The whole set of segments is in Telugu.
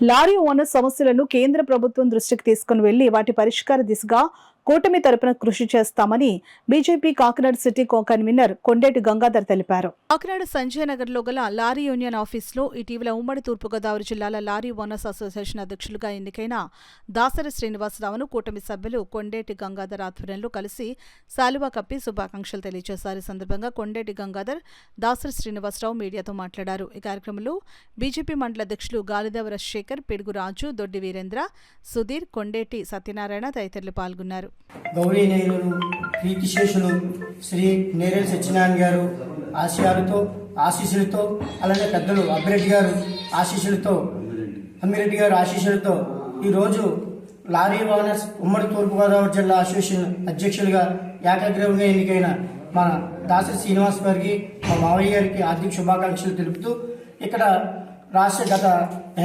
లారీ ఓనర్ సమస్యలను కేంద్ర ప్రభుత్వం దృష్టికి తీసుకుని వెళ్లి వాటి పరిష్కార దిశగా కూటమి తరపున కృషి చేస్తామని BJP Kakinada city convener Kondeti Gangadhar తెలిపారు. కాకినాడ సంజయ్ నగర్ లో గల లారీ యూనియన్ ఆఫీసులో ఇటీవల ఉమ్మడి తూర్పుగోదావరి జిల్లాల లారీ ఓనర్స్ అసోసియేషన్ అధ్యక్షులుగా ఎన్నికైన దాసరి శ్రీనివాసరావును కూటమి సభ్యులు కొండేటి గంగాధర్ ఆధ్వర్యంలో కలిసి శాలువా కప్పి శుభాకాంక్షలు తెలియజేశారు. ఈ సందర్భంగా కొండేటి గంగాధర్ దాసరి శ్రీనివాసరావు మీడియాతో మాట్లాడారు. ఈ కార్యక్రమంలో బీజేపీ మండల అధ్యక్షులు గాలిదేవ రాజశేఖర్, పిడుగు రాజు, దొడ్డి వీరేంద్ర, సుధీర్, కొండేటి సత్యనారాయణ తదితరులు పాల్గొన్నారు. గౌరీనీయులు కీర్తిశేషులు శ్రీ నేరేడు సత్యనారాయణ గారు ఆశీస్సులతో అలానే పెద్దలు అమ్మిరెడ్డి గారు ఆశీస్సులతో ఈరోజు లారీ ఓనర్స్ ఉమ్మడి తూర్పుగోదావరి జిల్లా అసోసియేషన్ అధ్యక్షులుగా ఏకాగ్రీవంగా ఎన్నికైన మన దాసరి శ్రీనివాస్ గారికి, మా మావయ్య గారికి ఆర్థిక శుభాకాంక్షలు తెలుపుతూ ఇక్కడ గత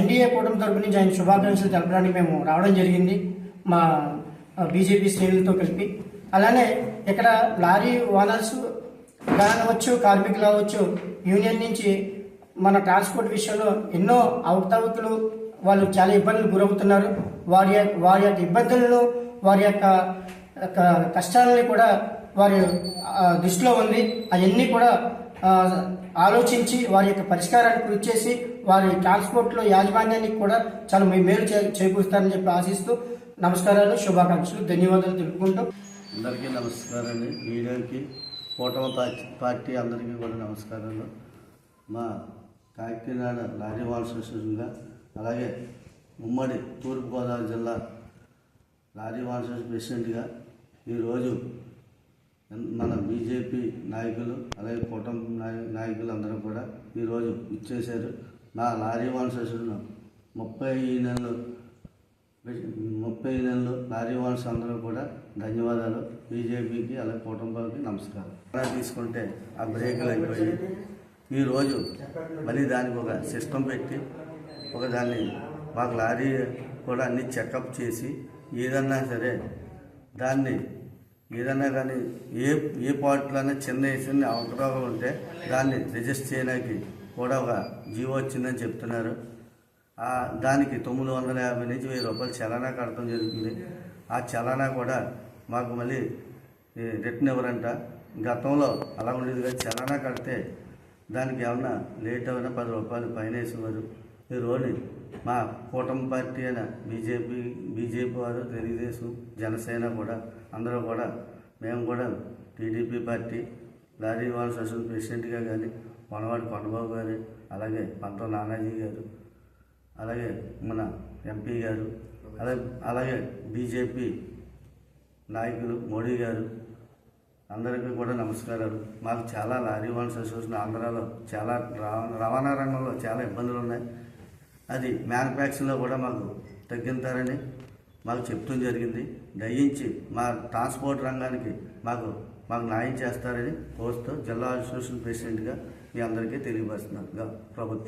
ఎన్డీఏ కూటమి తరపు నుంచి ఆయన శుభాకాంక్షలు తెలపడానికి మేము రావడం జరిగింది మా బీజేపీ శ్రేణులతో కలిపి. అలానే ఇక్కడ లారీ ఓనర్స్ కావచ్చు, కార్మికులు అవ్వచ్చు, యూనియన్ నుంచి మన ట్రాన్స్పోర్ట్ విషయంలో ఎన్నో అవకతవకలు, వాళ్ళు చాలా ఇబ్బందులు గురవుతున్నారు. వారి యొక్క ఇబ్బందులను, వారి యొక్క కష్టాలని కూడా వారి దృష్టిలో ఉంది. అవన్నీ కూడా ఆలోచించి వారి యొక్క పరిష్కారాన్ని కృషి చేసి వారి ట్రాన్స్పోర్ట్లో యాజమాన్యానికి కూడా చాలా మేలు చేకూరుస్తారని చెప్పి ఆశిస్తూ నమస్కారాలు, శుభాకాంక్షలు, ధన్యవాదాలు తెలుపుకుంటాం. అందరికీ నమస్కారాలు. మీడియాకి, కూటమి పార్టీ అందరికీ కూడా నమస్కారాలు. మా కాకినాడ లారీ ఓనర్స్ అసోసియేషన్గా, అలాగే ఉమ్మడి తూర్పుగోదావరి జిల్లా లారీ ఓనర్స్ అసోసియేషన్ ప్రెసిడెంట్గా ఈరోజు మన బీజేపీ నాయకులు అలాగే కూటమి నాయకులు అందరూ కూడా ఈరోజు ఇచ్చేశారు. నా లారీ ఓనర్స్ అసోసియేషన్ 30 నెలలు లారీ ఓనర్స్ అందరూ కూడా ధన్యవాదాలు. బీజేపీకి అలాగే కుటుంబానికి నమస్కారం. తీసుకుంటే ఆ బ్రేకులు అయిపోయి ఈరోజు మళ్ళీ దానికి ఒక సిస్టమ్ పెట్టి దాన్ని మాకు లారీ కూడా అన్ని చెకప్ చేసి ఏదన్నా సరే దాన్ని ఏదన్నా కానీ ఏ పార్ట్లోనే చిన్న అవకరాలు ఉంటే దాన్ని రిజిస్టర్ చేయడానికి కూడా ఒక జీవో వచ్చిందని చెప్తున్నారు. దానికి 950 నుంచి 1000 రూపాయలు చలానా కడతాం జరుగుతుంది. ఆ చలానా కూడా మాకు మళ్ళీ రిటర్న్ ఇవ్వరంట. గతంలో అలా ఉండేది కదా, చలానా కడితే దానికి ఏమన్నా లేట్ అయినా 10 రూపాయలు పైన వేసేవారు. ఈరోజు మా కూటమి పార్టీ అయిన బీజేపీ వారు, తెలుగుదేశం, జనసేన కూడా అందరూ కూడా మేము కూడా TDP party lorry owners association ప్రెసిడెంట్గా కానీ వనవాడి కొండబాబు గారు, అలాగే పంతో నానాజీ గారు, అలాగే మన ఎంపీ గారు, అలాగే బీజేపీ నాయకులు మోడీ గారు అందరికీ కూడా నమస్కారాలు. మాకు చాలా లారీ ఓనర్స్ అసోసియేషన్ ఆంధ్రాలో చాలా రవాణా రంగంలో చాలా ఇబ్బందులు ఉన్నాయి. అది మ్యానుఫ్యాక్చరింగ్లో కూడా మాకు తగ్గించారని మాకు చెప్తూ జరిగింది. దయించి మా ట్రాన్స్పోర్ట్ రంగానికి మాకు న్యాయం చేస్తారని కోరుతూ జిల్లా అసోసియేషన్ ప్రెసిడెంట్గా మీ అందరికీ తెలియపరుస్తున్నారు ప్రభుత్వం.